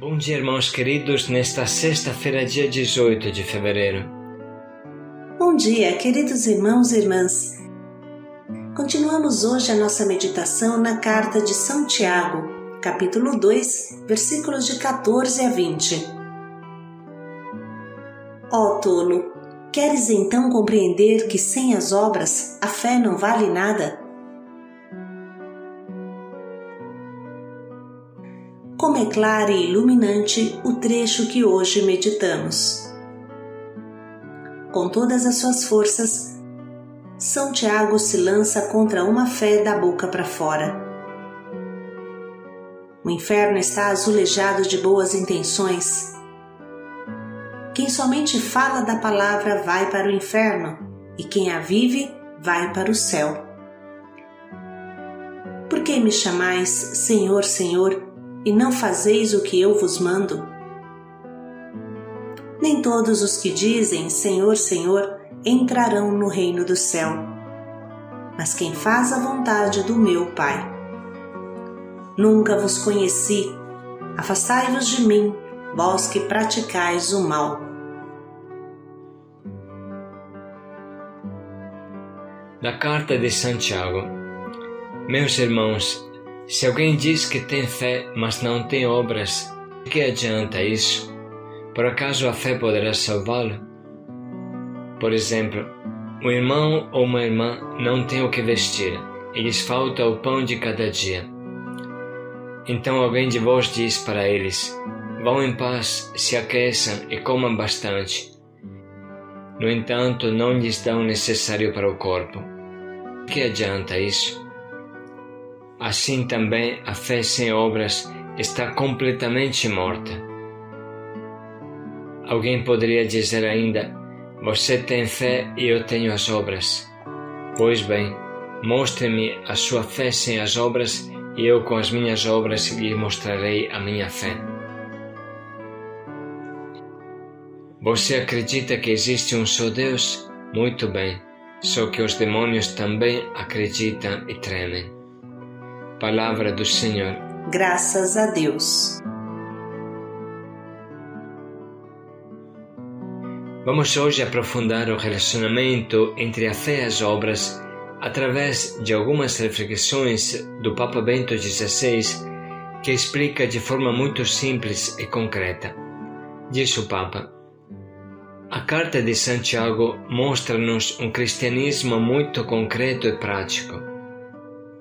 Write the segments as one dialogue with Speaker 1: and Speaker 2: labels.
Speaker 1: Bom dia, irmãos queridos, nesta sexta-feira, dia 18 de fevereiro.
Speaker 2: Bom dia, queridos irmãos e irmãs. Continuamos hoje a nossa meditação na carta de São Tiago, capítulo 2, versículos de 14 a 20. Ó tolo, queres então compreender que sem as obras a fé não vale nada? Como é claro e iluminante o trecho que hoje meditamos. Com todas as suas forças, São Tiago se lança contra uma fé da boca para fora. O inferno está azulejado de boas intenções. Quem somente fala da palavra vai para o inferno, e quem a vive vai para o céu. Por que me chamais Senhor, Senhor, e não fazeis o que eu vos mando? Nem todos os que dizem Senhor, Senhor entrarão no reino do céu, mas quem faz a vontade do meu Pai. Nunca vos conheci, afastai-vos de mim, vós que praticais o mal.
Speaker 1: Da carta de Santiago. Meus irmãos, se alguém diz que tem fé, mas não tem obras, que adianta isso? Por acaso a fé poderá salvá-lo? Por exemplo, um irmão ou uma irmã não tem o que vestir e lhes falta o pão de cada dia. Então alguém de vós diz para eles: vão em paz, se aqueçam e comam bastante. No entanto, não lhes dão o necessário para o corpo. Que adianta isso? Assim também a fé sem obras está completamente morta. Alguém poderia dizer ainda: você tem fé e eu tenho as obras. Pois bem, mostre-me a sua fé sem as obras e eu com as minhas obras lhe mostrarei a minha fé. Você acredita que existe um só Deus? Muito bem, só que os demônios também acreditam e tremem. Palavra do Senhor.
Speaker 2: Graças a Deus.
Speaker 1: Vamos hoje aprofundar o relacionamento entre a fé e as obras através de algumas reflexões do Papa Bento XVI, que explica de forma muito simples e concreta. Diz o Papa: a carta de Santiago mostra-nos um cristianismo muito concreto e prático.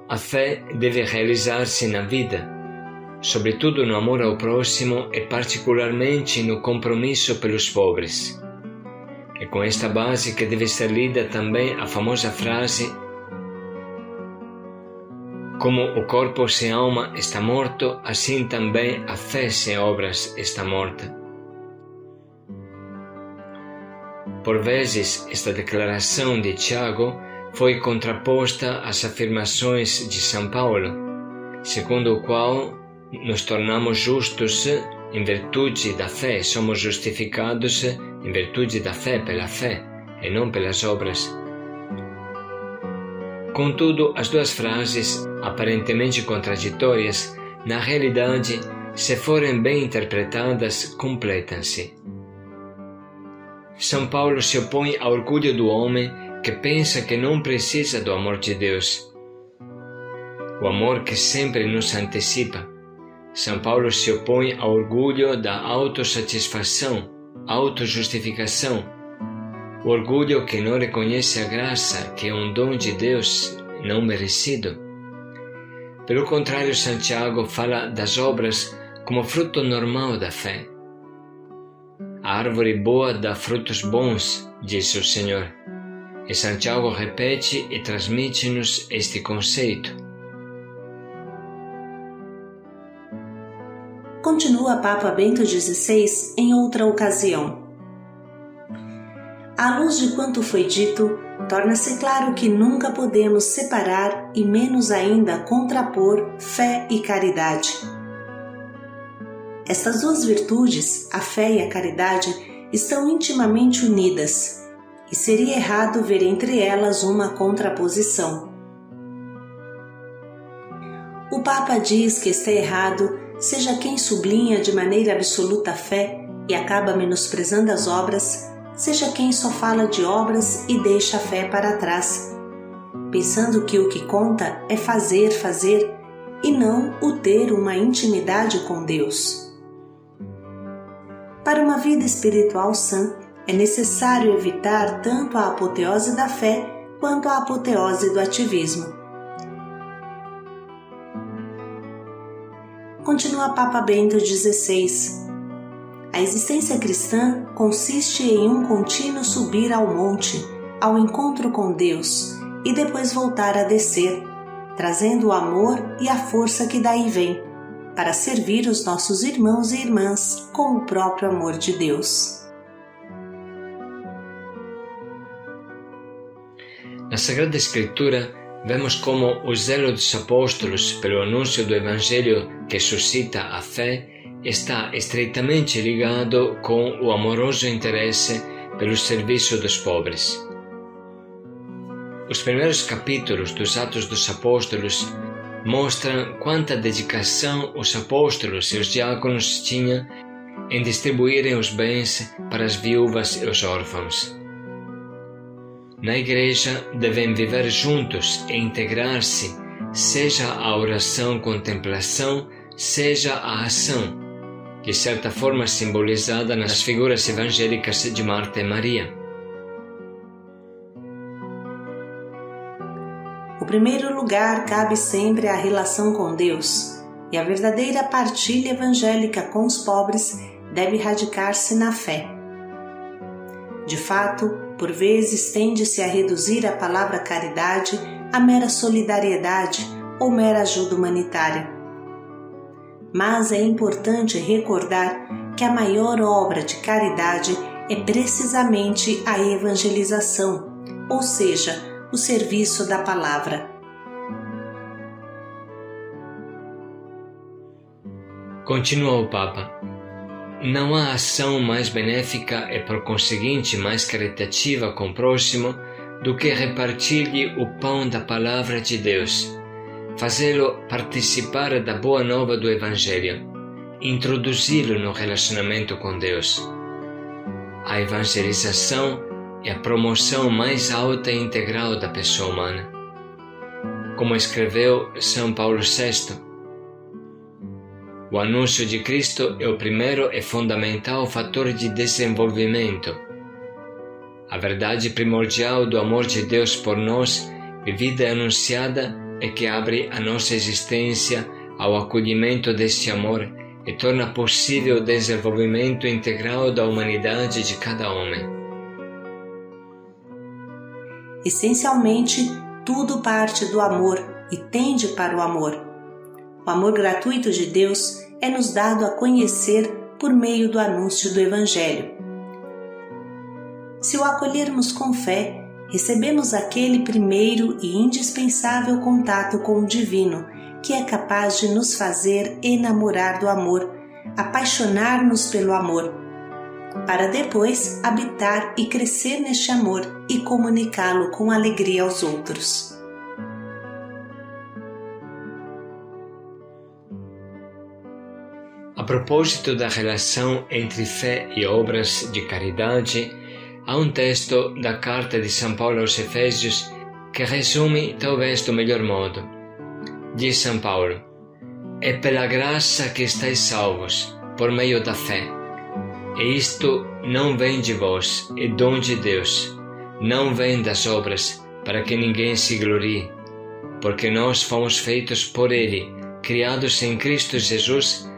Speaker 1: A fé deve realizar-se na vida, sobretudo no amor ao próximo e particularmente no compromisso pelos pobres. É com esta base que deve ser lida também a famosa frase: como o corpo sem alma está morto, assim também a fé sem obras está morta. Por vezes, esta declaração de Tiago foi contraposta às afirmações de São Paulo, segundo o qual nos tornamos justos em virtude da fé, somos justificados em virtude da fé, pela fé, e não pelas obras. Contudo, as duas frases, aparentemente contraditórias, na realidade, se forem bem interpretadas, completam-se. São Paulo se opõe ao orgulho do homem que pensa que não precisa do amor de Deus, o amor que sempre nos antecipa. São Paulo se opõe ao orgulho da autossatisfação, autojustificação, o orgulho que não reconhece a graça, que é um dom de Deus não merecido. Pelo contrário, Santiago fala das obras como fruto normal da fé. A árvore boa dá frutos bons, diz o Senhor. E Santiago repete e transmite-nos este conceito.
Speaker 2: Continua Papa Bento XVI em outra ocasião. À luz de quanto foi dito, torna-se claro que nunca podemos separar e menos ainda contrapor fé e caridade. Estas duas virtudes, a fé e a caridade, estão intimamente unidas, e seria errado ver entre elas uma contraposição. O Papa diz que está errado seja quem sublinha de maneira absoluta a fé e acaba menosprezando as obras, seja quem só fala de obras e deixa a fé para trás, pensando que o que conta é fazer e não o ter uma intimidade com Deus. Para uma vida espiritual sã, é necessário evitar tanto a apoteose da fé quanto a apoteose do ativismo. Continua Papa Bento XVI. A existência cristã consiste em um contínuo subir ao monte, ao encontro com Deus, e depois voltar a descer, trazendo o amor e a força que daí vem, para servir os nossos irmãos e irmãs com o próprio amor de Deus.
Speaker 1: Na Sagrada Escritura, vemos como o zelo dos apóstolos pelo anúncio do Evangelho que suscita a fé está estreitamente ligado com o amoroso interesse pelo serviço dos pobres. Os primeiros capítulos dos Atos dos Apóstolos mostram quanta dedicação os apóstolos e os diáconos tinham em distribuírem os bens para as viúvas e os órfãos. Na Igreja devem viver juntos e integrar-se, seja a oração-contemplação, seja a ação, de certa forma simbolizada nas figuras evangélicas de Marta e Maria.
Speaker 2: O primeiro lugar cabe sempre à relação com Deus, e a verdadeira partilha evangélica com os pobres deve radicar-se na fé. De fato, por vezes tende-se a reduzir a palavra caridade a mera solidariedade ou mera ajuda humanitária. Mas é importante recordar que a maior obra de caridade é precisamente a evangelização, ou seja, o serviço da palavra.
Speaker 1: Continua o Papa. Não há ação mais benéfica e, por conseguinte, mais caritativa com o próximo do que repartir-lhe o pão da palavra de Deus, fazê-lo participar da boa nova do Evangelho, introduzi-lo no relacionamento com Deus. A evangelização é a promoção mais alta e integral da pessoa humana. Como escreveu São Paulo VI, o anúncio de Cristo é o primeiro e fundamental fator de desenvolvimento. A verdade primordial do amor de Deus por nós, vivida e anunciada, é que abre a nossa existência ao acolhimento deste amor e torna possível o desenvolvimento integral da humanidade de cada homem.
Speaker 2: Essencialmente, tudo parte do amor e tende para o amor. O amor gratuito de Deus é nos dado a conhecer por meio do anúncio do Evangelho. Se o acolhermos com fé, recebemos aquele primeiro e indispensável contato com o divino, que é capaz de nos fazer enamorar do amor, apaixonar-nos pelo amor, para depois habitar e crescer neste amor e comunicá-lo com alegria aos outros.
Speaker 1: A propósito da relação entre fé e obras de caridade, há um texto da carta de São Paulo aos Efésios que resume talvez do melhor modo. Diz São Paulo: é pela graça que estáis salvos, por meio da fé. E isto não vem de vós, é dom de Deus. Não vem das obras, para que ninguém se glorie, porque nós fomos feitos por Ele, criados em Cristo Jesus,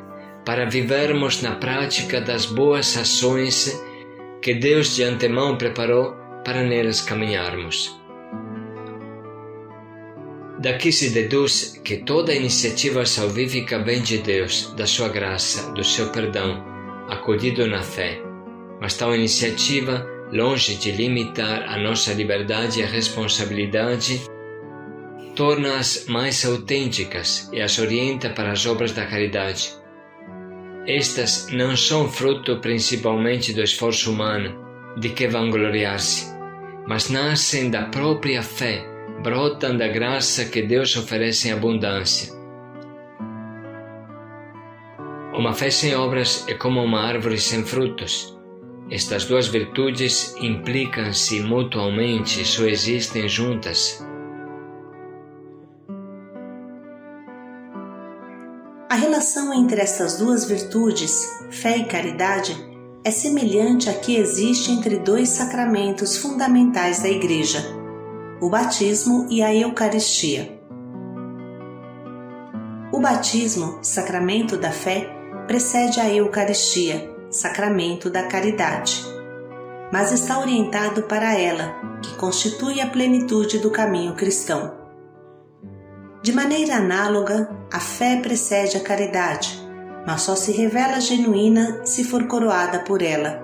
Speaker 1: para vivermos na prática das boas ações que Deus de antemão preparou para nelas caminharmos. Daqui se deduz que toda iniciativa salvífica vem de Deus, da sua graça, do seu perdão, acolhido na fé. Mas tal iniciativa, longe de limitar a nossa liberdade e responsabilidade, torna-as mais autênticas e as orienta para as obras da caridade. Estas não são fruto principalmente do esforço humano, de que vangloriar-se, mas nascem da própria fé, brotam da graça que Deus oferece em abundância. Uma fé sem obras é como uma árvore sem frutos. Estas duas virtudes implicam-se mutuamente e só existem juntas.
Speaker 2: A relação entre estas duas virtudes, fé e caridade, é semelhante à que existe entre dois sacramentos fundamentais da Igreja, o batismo e a Eucaristia. O batismo, sacramento da fé, precede a Eucaristia, sacramento da caridade, mas está orientado para ela, que constitui a plenitude do caminho cristão. De maneira análoga, a fé precede a caridade, mas só se revela genuína se for coroada por ela.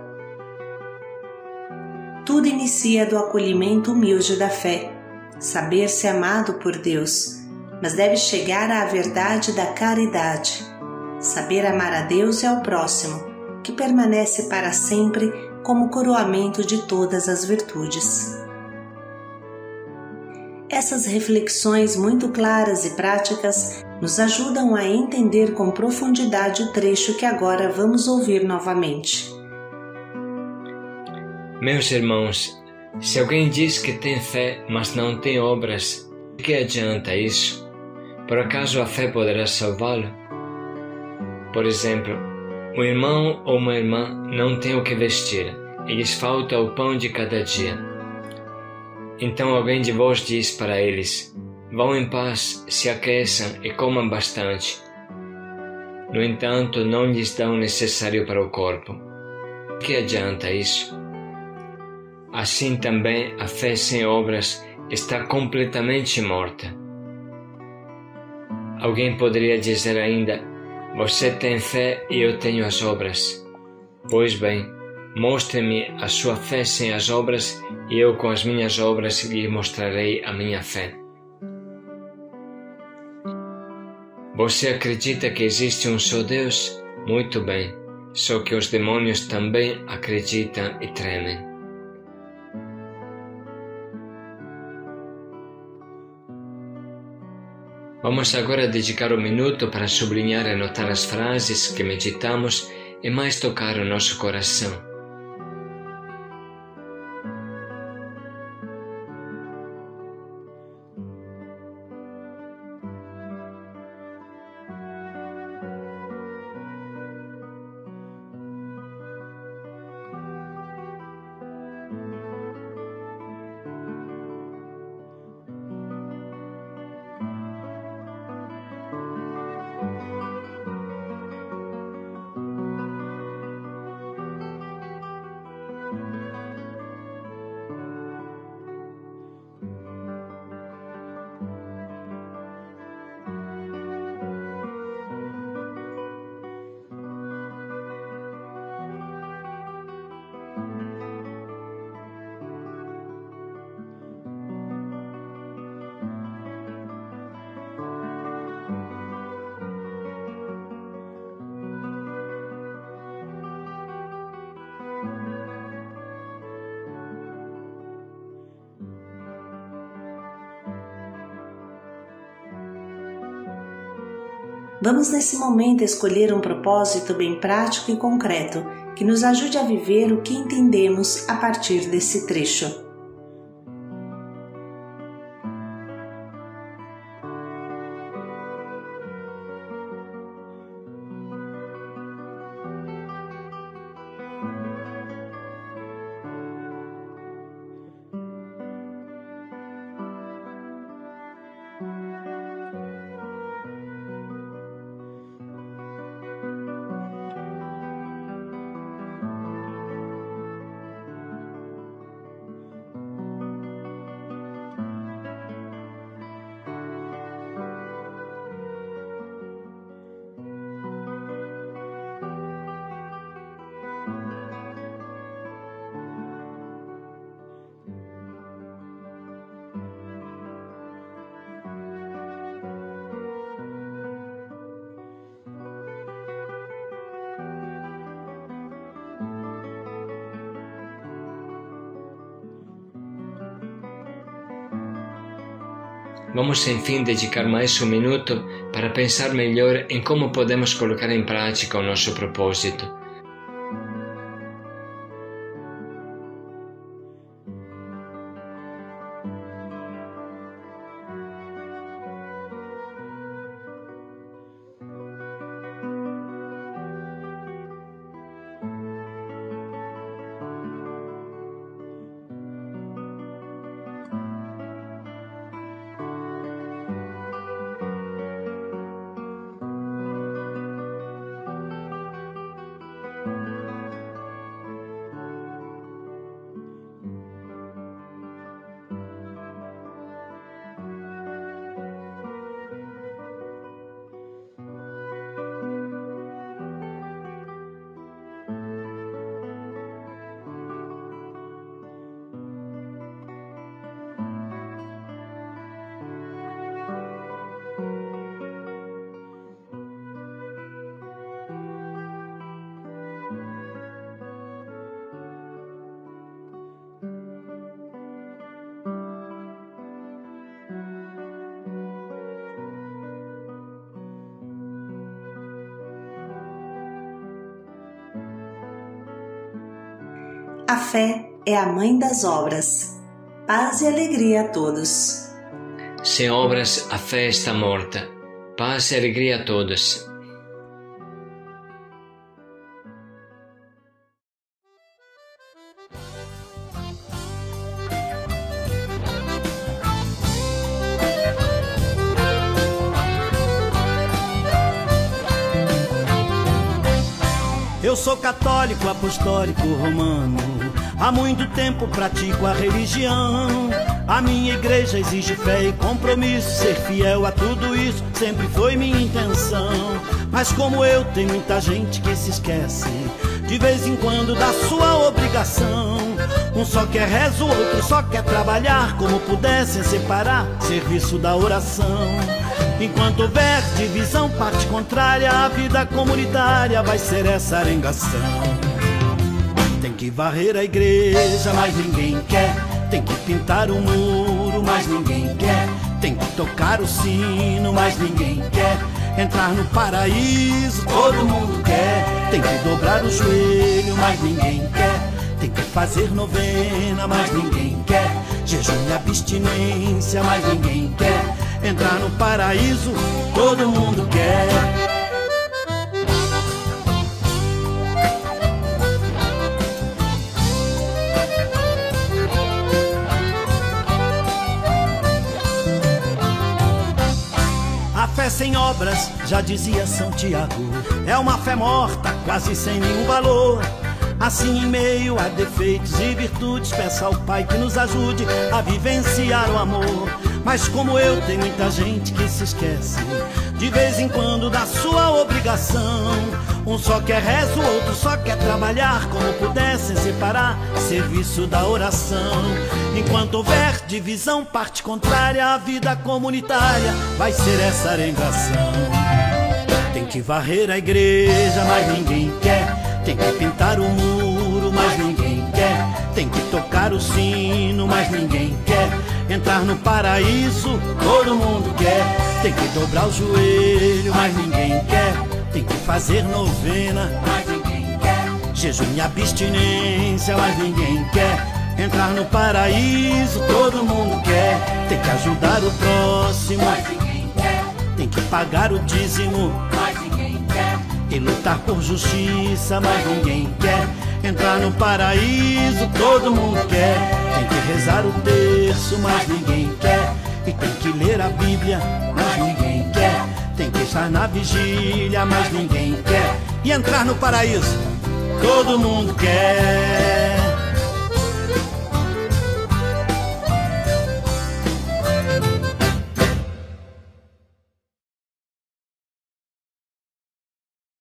Speaker 2: Tudo inicia do acolhimento humilde da fé, saber-se amado por Deus, mas deve chegar à verdade da caridade, saber amar a Deus e ao próximo, que permanece para sempre como coroamento de todas as virtudes. Essas reflexões muito claras e práticas nos ajudam a entender com profundidade o trecho que agora vamos ouvir novamente.
Speaker 1: Meus irmãos, se alguém diz que tem fé, mas não tem obras, de que adianta isso? Por acaso a fé poderá salvá-lo? Por exemplo, um irmão ou uma irmã não tem o que vestir e lhes falta o pão de cada dia. Então alguém de vós diz para eles: vão em paz, se aqueçam e comam bastante. No entanto, não lhes dão o necessário para o corpo. Que adianta isso? Assim também a fé sem obras está completamente morta. Alguém poderia dizer ainda: você tem fé e eu tenho as obras. Pois bem, mostre-me a sua fé sem as obras e eu com as minhas obras lhe mostrarei a minha fé. Você acredita que existe um só Deus? Muito bem, só que os demônios também acreditam e tremem. Vamos agora dedicar um minuto para sublinhar e anotar as frases que meditamos e mais tocar o nosso coração.
Speaker 2: Vamos nesse momento escolher um propósito bem prático e concreto que nos ajude a viver o que entendemos a partir desse trecho.
Speaker 1: Vamos, enfim, dedicar mais um minuto para pensar melhor em como podemos colocar em prática o nosso propósito.
Speaker 2: A fé é a mãe das obras. Paz e alegria a todos.
Speaker 1: Sem obras, a fé está morta. Paz e alegria a todos.
Speaker 3: Eu sou católico, apostólico, romano. Há muito tempo pratico a religião. A minha igreja exige fé e compromisso. Ser fiel a tudo isso sempre foi minha intenção. Mas como eu, tem muita gente que se esquece de vez em quando da sua obrigação. Um só quer rezo, o outro só quer trabalhar. Como pudessem separar serviço da oração. Enquanto houver divisão, parte contrária, a vida comunitária vai ser essa arengação. Tem que varrer a igreja, mas ninguém quer. Tem que pintar o muro, mas ninguém quer. Tem que tocar o sino, mas ninguém quer. Entrar no paraíso, todo mundo quer. Tem que dobrar o joelho, mas ninguém quer. Tem que fazer novena, mas ninguém quer. Jejum e abstinência, mas ninguém quer. Entrar no paraíso, todo mundo quer. A fé sem obras, já dizia São Tiago, é uma fé morta, quase sem nenhum valor. Assim, em meio a defeitos e virtudes, peça ao Pai que nos ajude a vivenciar o amor. Mas como eu, tem muita gente que se esquece de vez em quando da sua obrigação. Um só quer rezo, o outro só quer trabalhar. Como pudessem separar serviço da oração. Enquanto houver divisão, parte contrária, a vida comunitária vai ser essa arengação. Tem que varrer a igreja, mas ninguém quer. Tem que pintar o muro, mas ninguém quer. Tem que tocar o sino, mas ninguém quer. Entrar no paraíso, todo mundo quer. Tem que dobrar o joelho, mas ninguém quer. Tem que fazer novena, mas ninguém quer. Jejum e abstinência, mas ninguém quer. Entrar no paraíso, todo mundo quer. Tem que ajudar o próximo, mas ninguém quer. Tem que pagar o dízimo, mas ninguém quer. E lutar por justiça, mas ninguém quer. Entrar no paraíso, todo mundo quer. Tem que rezar o terço, mas ninguém quer. E tem que ler a Bíblia, mas ninguém quer. Tem que estar na vigília, mas ninguém quer. E entrar no paraíso, todo mundo quer.